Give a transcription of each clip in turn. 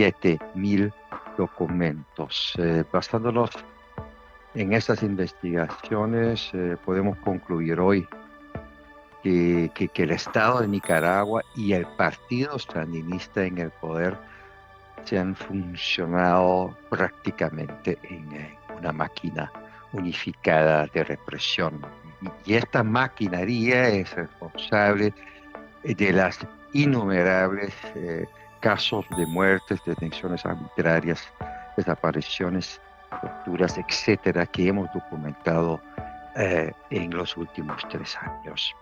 7.000 documentos. Basándonos en estas investigaciones, podemos concluir hoy que el Estado de Nicaragua y el partido sandinista en el poder se han funcionado prácticamente en una máquina unificada de represión. Y esta maquinaria es responsable de las innumerables casos de muertes, detenciones arbitrarias, desapariciones, torturas, etcétera, que hemos documentado en los últimos 3 años.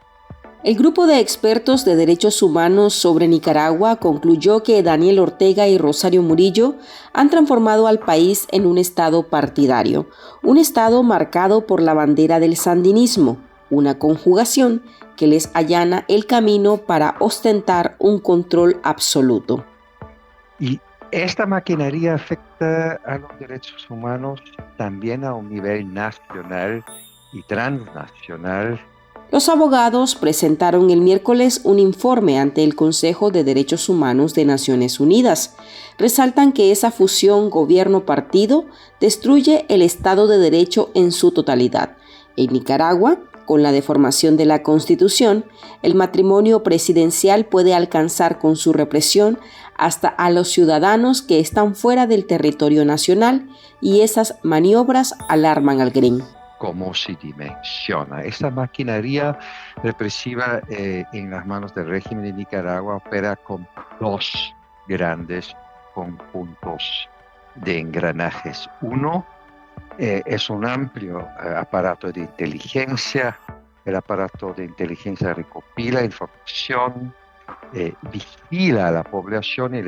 El grupo de expertos de derechos humanos sobre Nicaragua concluyó que Daniel Ortega y Rosario Murillo han transformado al país en un estado partidario, un estado marcado por la bandera del sandinismo, una conjugación que les allana el camino para ostentar un control absoluto. Y esta maquinaria afecta a los derechos humanos también a un nivel nacional y transnacional. Los abogados presentaron el miércoles un informe ante el Consejo de Derechos Humanos de Naciones Unidas. Resaltan que esa fusión gobierno-partido destruye el Estado de Derecho en su totalidad. En Nicaragua, con la deformación de la Constitución, el matrimonio presidencial puede alcanzar con su represión hasta a los ciudadanos que están fuera del territorio nacional, y esas maniobras alarman al GRIN. Cómo se dimensiona. Esta maquinaria represiva en las manos del régimen de Nicaragua opera con 2 grandes conjuntos de engranajes. Uno es un amplio aparato de inteligencia. El aparato de inteligencia recopila información, vigila a la población y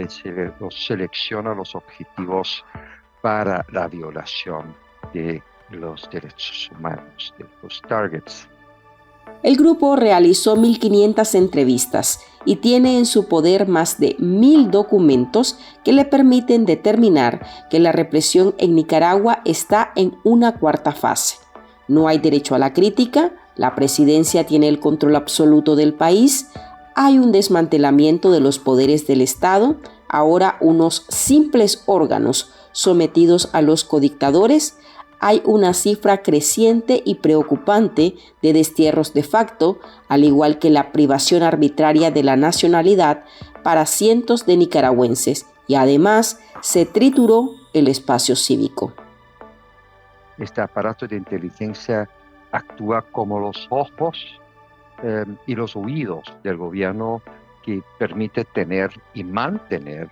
selecciona los objetivos para la violación de los derechos humanos, de los targets. El grupo realizó 1.500 entrevistas y tiene en su poder más de 1.000 documentos que le permiten determinar que la represión en Nicaragua está en una 4ª fase. No hay derecho a la crítica, la presidencia tiene el control absoluto del país, hay un desmantelamiento de los poderes del Estado, ahora unos simples órganos sometidos a los codictadores. Hay una cifra creciente y preocupante de destierros de facto, al igual que la privación arbitraria de la nacionalidad para cientos de nicaragüenses, y además se trituró el espacio cívico. Este aparato de inteligencia actúa como los ojos y los oídos del gobierno, que permite tener y mantener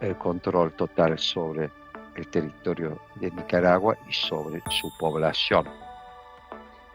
el control total sobre el territorio de Nicaragua y sobre su población.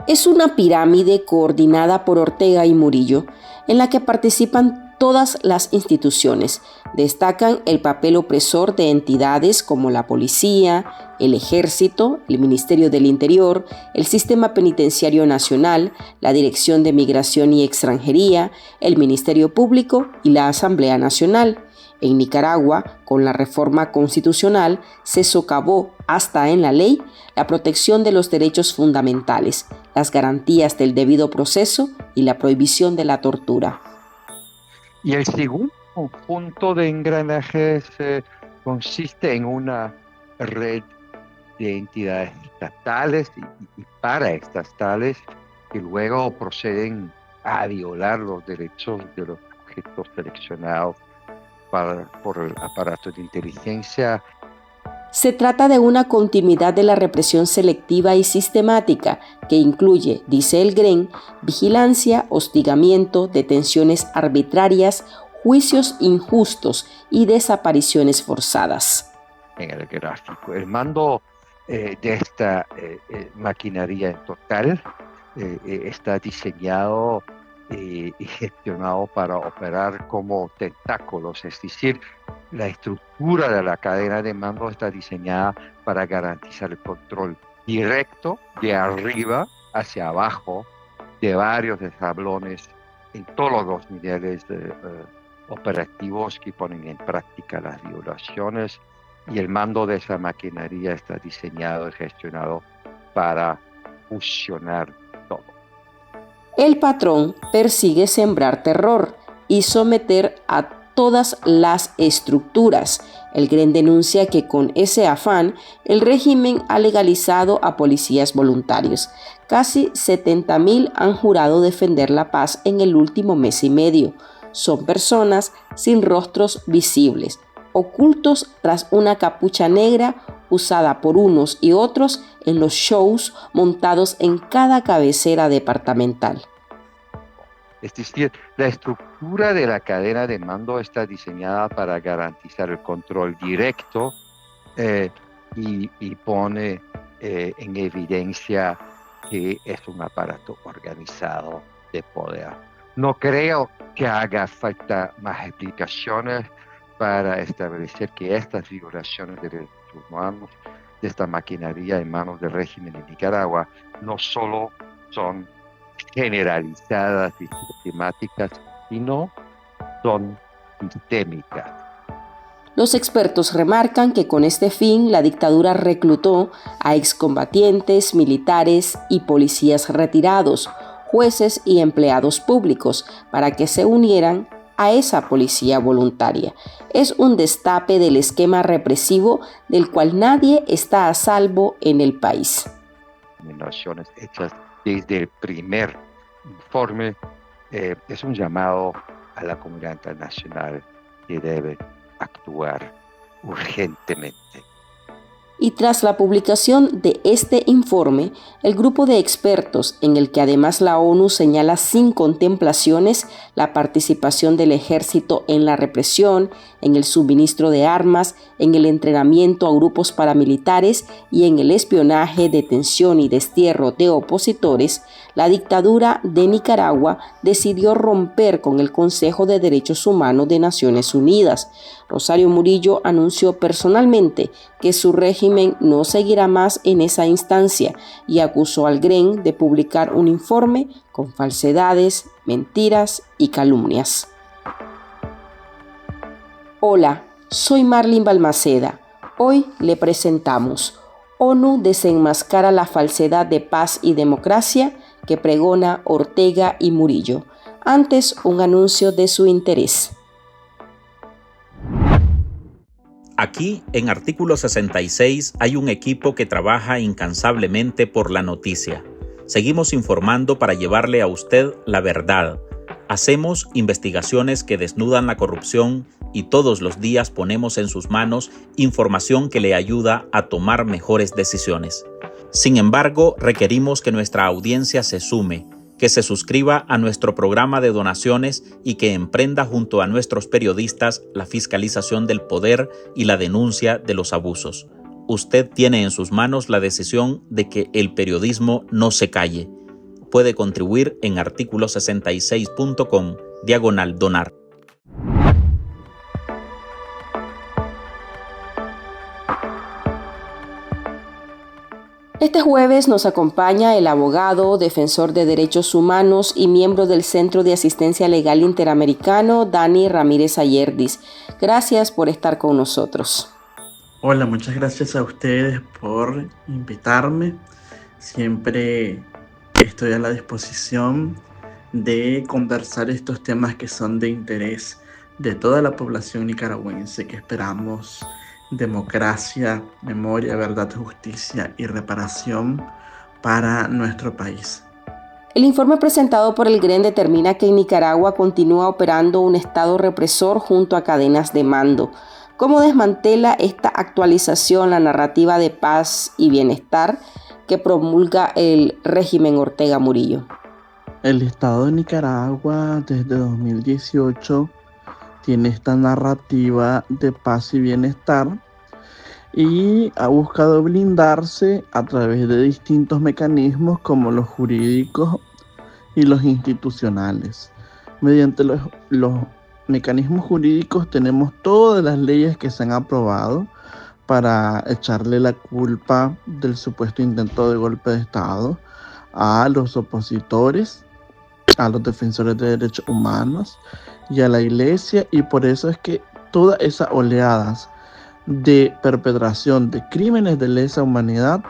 Es una pirámide coordinada por Ortega y Murillo, en la que participan todas las instituciones. Destacan el papel opresor de entidades como la policía, el ejército, el Ministerio del Interior, el Sistema Penitenciario Nacional, la Dirección de Migración y Extranjería, el Ministerio Público y la Asamblea Nacional. En Nicaragua, con la reforma constitucional, se socavó hasta en la ley la protección de los derechos fundamentales, las garantías del debido proceso y la prohibición de la tortura. Y el segundo conjunto de engranajes consiste en una red de entidades estatales y paraestatales que luego proceden a violar los derechos de los sujetos seleccionados por el aparato de inteligencia. Se trata de una continuidad de la represión selectiva y sistemática que incluye, dice el GREN, vigilancia, hostigamiento, detenciones arbitrarias, juicios injustos y desapariciones forzadas. En el gráfico, el mando de esta maquinaria en total está diseñado y gestionado para operar como tentáculos, es decir, la estructura de la cadena de mando está diseñada para garantizar el control directo de arriba hacia abajo de varios escalones en todos los niveles operativos que ponen en práctica las violaciones, y el mando de esa maquinaria está diseñado y gestionado para fusionar todo. El patrón persigue sembrar terror y someter a todas las estructuras, El GREN denuncia que con ese afán, el régimen ha legalizado a policías voluntarios. Casi 70.000 han jurado defender la paz en el último mes y medio. Son personas sin rostros visibles, ocultos tras una capucha negra usada por unos y otros en los shows montados en cada cabecera departamental. Es decir, la estructura de la cadena de mando está diseñada para garantizar el control directo y pone en evidencia que es un aparato organizado de poder. No creo que haga falta más explicaciones para establecer que estas violaciones de derechos humanos de esta maquinaria en manos del régimen de Nicaragua no solo son generalizadas y sistemáticas, sino son sistémicas. Los expertos remarcan que con este fin la dictadura reclutó a excombatientes, militares y policías retirados, jueces y empleados públicos para que se unieran a esa policía voluntaria. Es un destape del esquema represivo del cual nadie está a salvo en el país. Recomendaciones hechas desde el primer informe es un llamado a la comunidad internacional que debe actuar urgentemente. Y tras la publicación de este informe, el grupo de expertos, en el que además la ONU señala sin contemplaciones la participación del ejército en la represión, en el suministro de armas, en el entrenamiento a grupos paramilitares y en el espionaje, detención y destierro de opositores, la dictadura de Nicaragua decidió romper con el Consejo de Derechos Humanos de Naciones Unidas. Rosario Murillo anunció personalmente que su régimen no seguirá más en esa instancia y acusó al GREN de publicar un informe con falsedades, mentiras y calumnias. Hola, soy Marlene Balmaceda. Hoy le presentamos ONU desenmascara la falsedad de paz y democracia que pregona Ortega y Murillo. Antes, un anuncio de su interés. Aquí, en Artículo 66, hay un equipo que trabaja incansablemente por la noticia. Seguimos informando para llevarle a usted la verdad. Hacemos investigaciones que desnudan la corrupción y todos los días ponemos en sus manos información que le ayuda a tomar mejores decisiones. Sin embargo, requerimos que nuestra audiencia se sume, que se suscriba a nuestro programa de donaciones y que emprenda junto a nuestros periodistas la fiscalización del poder y la denuncia de los abusos. Usted tiene en sus manos la decisión de que el periodismo no se calle. Puede contribuir en articulo66.com/donar. Este jueves nos acompaña el abogado, defensor de derechos humanos y miembro del Centro de Asistencia Legal Interamericano, Dani Ramírez Ayerdis. Gracias por estar con nosotros. Hola, muchas gracias a ustedes por invitarme. Siempre estoy a la disposición de conversar estos temas que son de interés de toda la población nicaragüense, que esperamos democracia, memoria, verdad, justicia y reparación para nuestro país. El informe presentado por el GREN determina que en Nicaragua continúa operando un Estado represor junto a cadenas de mando. ¿Cómo desmantela esta actualización la narrativa de paz y bienestar que promulga el régimen Ortega Murillo? El Estado de Nicaragua desde 2018 tiene esta narrativa de paz y bienestar y ha buscado blindarse a través de distintos mecanismos como los jurídicos y los institucionales. Mediante los mecanismos jurídicos tenemos todas las leyes que se han aprobado para echarle la culpa del supuesto intento de golpe de Estado a los opositores, a los defensores de derechos humanos y a la iglesia, y por eso es que todas esas oleadas de perpetración de crímenes de lesa humanidad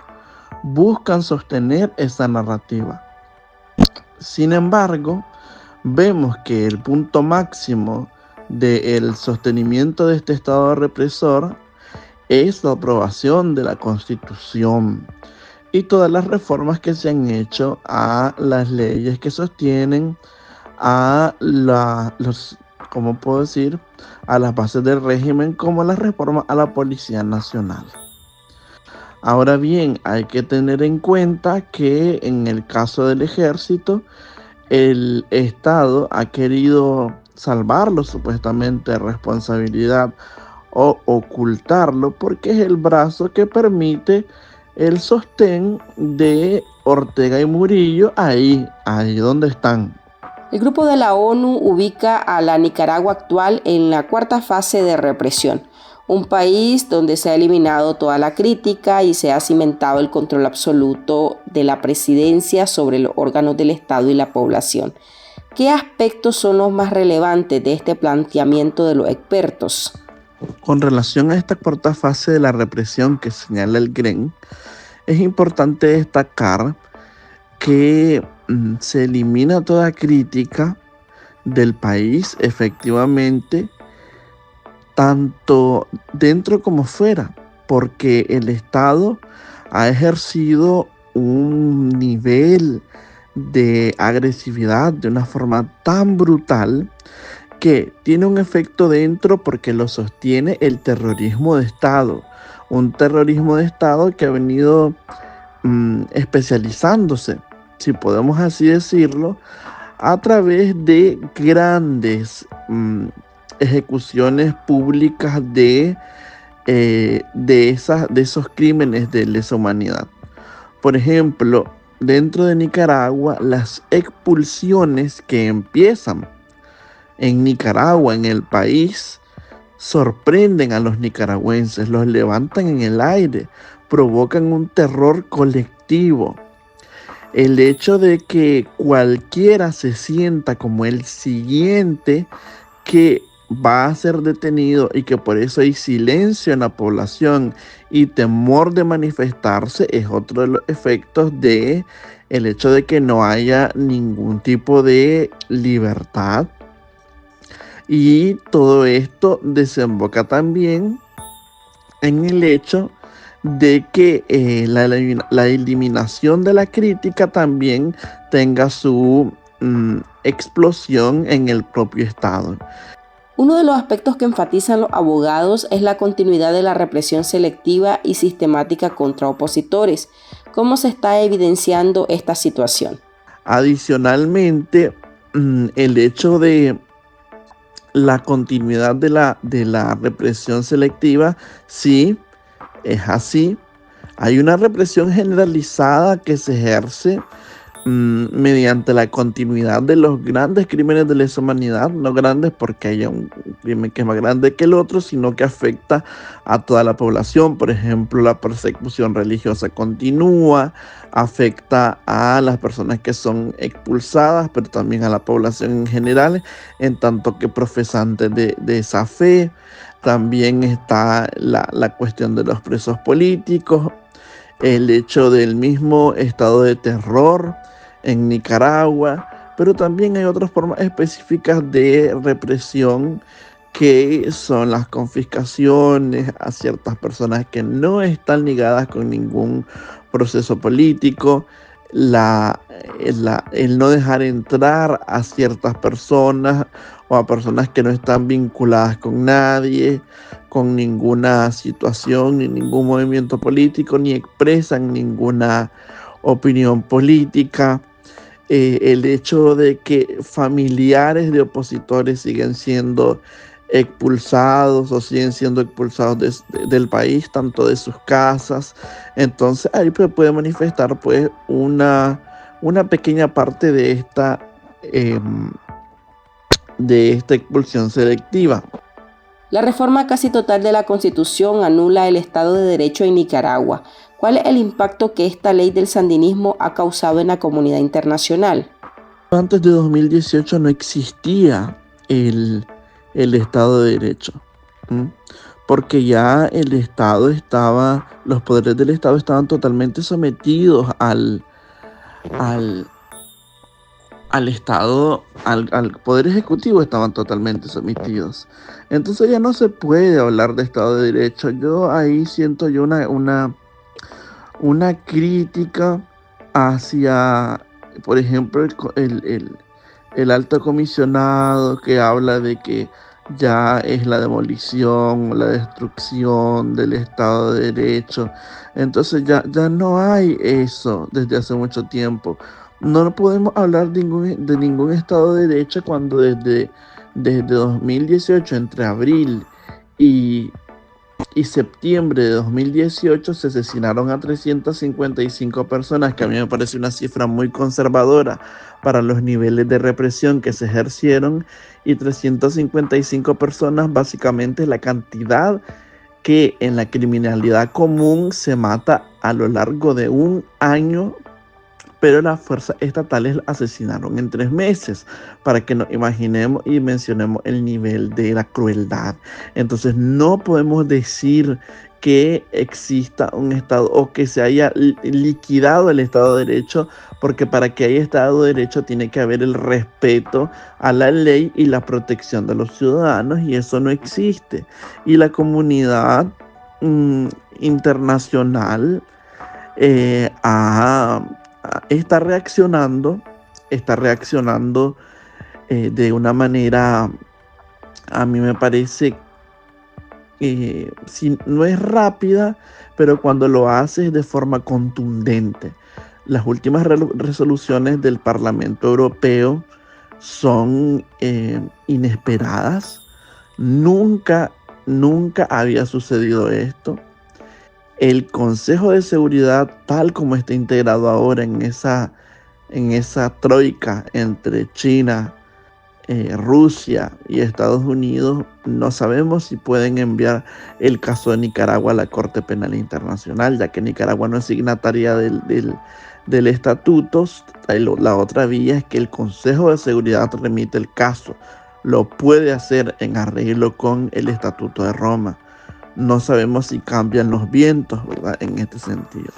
buscan sostener esa narrativa. Sin embargo, vemos que el punto máximo del sostenimiento de este Estado represor es la aprobación de la Constitución y todas las reformas que se han hecho a las leyes que sostienen a ¿cómo puedo decir?, a las bases del régimen, como las reformas a la Policía Nacional. Ahora bien, hay que tener en cuenta que en el caso del ejército, el Estado ha querido salvarlo supuestamente de responsabilidad o ocultarlo porque es el brazo que permite el sostén de Ortega y Murillo ahí donde están. El grupo de la ONU ubica a la Nicaragua actual en la cuarta fase de represión, un país donde se ha eliminado toda la crítica y se ha cimentado el control absoluto de la presidencia sobre los órganos del Estado y la población. ¿Qué aspectos son los más relevantes de este planteamiento de los expertos? Con relación a esta cuarta fase de la represión que señala el GREN, es importante destacar que se elimina toda crítica del país, efectivamente, tanto dentro como fuera, porque el Estado ha ejercido un nivel de agresividad de una forma tan brutal que tiene un efecto dentro porque lo sostiene el terrorismo de Estado, un terrorismo de Estado que ha venido especializándose, si podemos así decirlo, a través de grandes ejecuciones públicas de esos crímenes de lesa humanidad. Por ejemplo, dentro de Nicaragua, las expulsiones que empiezan en Nicaragua, en el país, sorprenden a los nicaragüenses, los levantan en el aire, provocan un terror colectivo. El hecho de que cualquiera se sienta como el siguiente que va a ser detenido y que por eso hay silencio en la población y temor de manifestarse es otro de los efectos de el hecho de que no haya ningún tipo de libertad. Y todo esto desemboca también en el hecho de que la eliminación de la crítica también tenga su explosión en el propio Estado. Uno de los aspectos que enfatizan los abogados es la continuidad de la represión selectiva y sistemática contra opositores. ¿Cómo se está evidenciando esta situación? Adicionalmente, el hecho de la continuidad de la represión selectiva, sí, es así. Hay una represión generalizada que se ejerce mediante la continuidad de los grandes crímenes de lesa humanidad, no grandes porque haya un crimen que es más grande que el otro, sino que afecta a toda la población. Por ejemplo, la persecución religiosa continúa, afecta a las personas que son expulsadas, pero también a la población en general, en tanto que profesantes de esa fe. También está la cuestión de los presos políticos, el hecho del mismo estado de terror en Nicaragua, pero también hay otras formas específicas de represión que son las confiscaciones a ciertas personas que no están ligadas con ningún proceso político, el no dejar entrar a ciertas personas o a personas que no están vinculadas con nadie, con ninguna situación, ni ningún movimiento político, ni expresan ninguna opinión política. El hecho de que familiares de opositores siguen siendo expulsados o siguen siendo expulsados del país, tanto de sus casas. Entonces ahí puede manifestar pues una pequeña parte de esta expulsión selectiva. La reforma casi total de la Constitución anula el Estado de Derecho en Nicaragua. ¿Cuál es el impacto que esta ley del sandinismo ha causado en la comunidad internacional? Antes de 2018 no existía el Estado de Derecho, porque ya el Estado los poderes del Estado estaban totalmente sometidos al Estado, al Poder Ejecutivo estaban totalmente sometidos. Entonces ya no se puede hablar de Estado de Derecho. Yo ahí siento yo una crítica hacia, por ejemplo, el alto comisionado que habla de que ya es la demolición, la destrucción del Estado de Derecho. Entonces ya no hay eso desde hace mucho tiempo. No podemos hablar de ningún Estado de Derecho cuando desde 2018, entre abril y septiembre de 2018 se asesinaron a 355 personas, que a mí me parece una cifra muy conservadora para los niveles de represión que se ejercieron, y 355 personas básicamente es la cantidad que en la criminalidad común se mata a lo largo de un año, pero las fuerzas estatales asesinaron en 3 meses, para que nos imaginemos y mencionemos el nivel de la crueldad. Entonces no podemos decir que exista un Estado o que se haya liquidado el Estado de Derecho, porque para que haya Estado de Derecho tiene que haber el respeto a la ley y la protección de los ciudadanos, y eso no existe. Y la comunidad internacional está reaccionando, de una manera, a mí me parece, si no es rápida, pero cuando lo hace es de forma contundente. Las últimas resoluciones del Parlamento Europeo son inesperadas. Nunca había sucedido esto. El Consejo de Seguridad, tal como está integrado ahora en esa troika entre China, Rusia y Estados Unidos, no sabemos si pueden enviar el caso de Nicaragua a la Corte Penal Internacional, ya que Nicaragua no es signataria del estatuto. La otra vía es que el Consejo de Seguridad remite el caso. Lo puede hacer en arreglo con el Estatuto de Roma. No sabemos si cambian los vientos, ¿verdad?, en este sentido.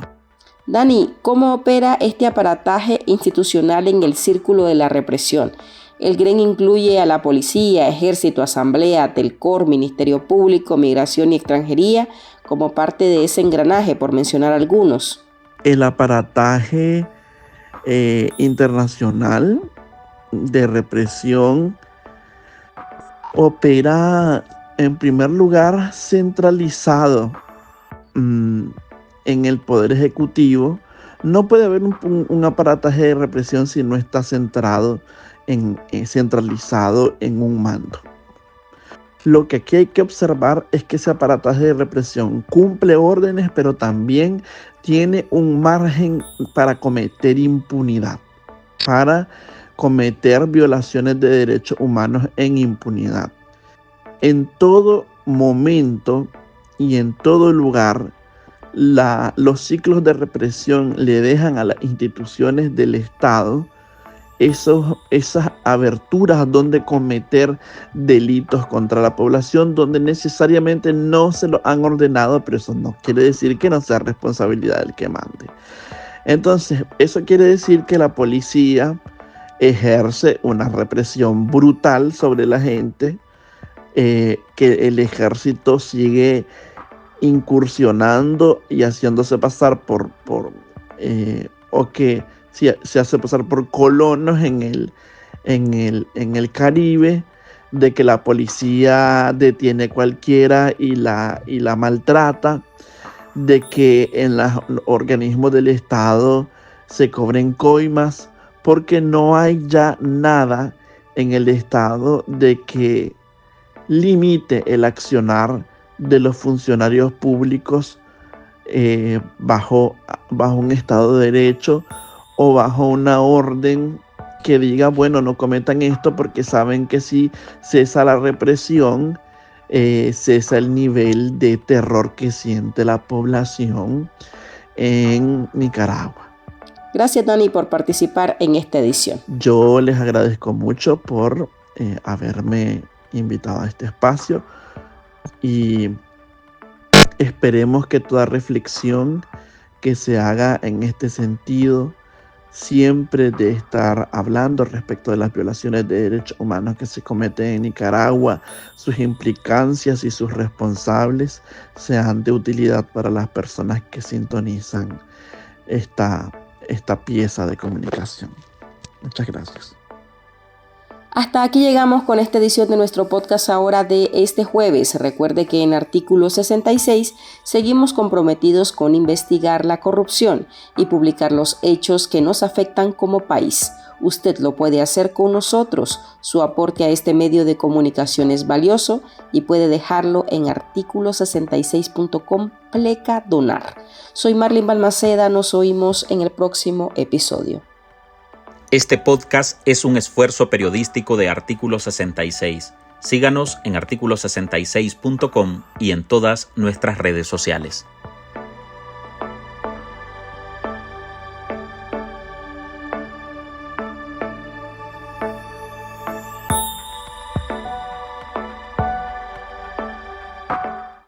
Dani, ¿cómo opera este aparataje institucional en el círculo de la represión? El GREN incluye a la policía, ejército, asamblea, Telcor, Ministerio Público, Migración y Extranjería como parte de ese engranaje, por mencionar algunos. El aparataje internacional de represión opera en primer lugar centralizado en el Poder Ejecutivo. No puede haber un aparataje de represión si no está centralizado en un mando. Lo que aquí hay que observar es que ese aparataje de represión cumple órdenes, pero también tiene un margen para cometer impunidad, para cometer violaciones de derechos humanos en impunidad. En todo momento y en todo lugar, los ciclos de represión le dejan a las instituciones del Estado esas aberturas donde cometer delitos contra la población, donde necesariamente no se lo han ordenado, pero eso no quiere decir que no sea responsabilidad del que mande. Entonces, eso quiere decir que la policía ejerce una represión brutal sobre la gente, que el ejército sigue incursionando y haciéndose pasar o que se hace pasar por colonos en el Caribe, de que la policía detiene cualquiera y la maltrata, de que en los organismos del Estado se cobren coimas, porque no hay ya nada en el Estado de que limite el accionar de los funcionarios públicos bajo un Estado de Derecho o bajo una orden que diga, bueno, no cometan esto, porque saben que si cesa la represión, cesa el nivel de terror que siente la población en Nicaragua. Gracias, Dani, por participar en esta edición. Yo les agradezco mucho por haberme invitado a este espacio, y esperemos que toda reflexión que se haga en este sentido siempre de estar hablando respecto de las violaciones de derechos humanos que se cometen en Nicaragua, sus implicancias y sus responsables, sean de utilidad para las personas que sintonizan esta pieza de comunicación. Muchas gracias. Hasta aquí llegamos con esta edición de nuestro podcast ahora de este jueves. Recuerde que en Artículo 66 seguimos comprometidos con investigar la corrupción y publicar los hechos que nos afectan como país. Usted lo puede hacer con nosotros. Su aporte a este medio de comunicación es valioso y puede dejarlo en articulo66.com/donar. Soy Marlene Balmaceda, nos oímos en el próximo episodio. Este podcast es un esfuerzo periodístico de Artículo 66. Síganos en articulo66.com y en todas nuestras redes sociales.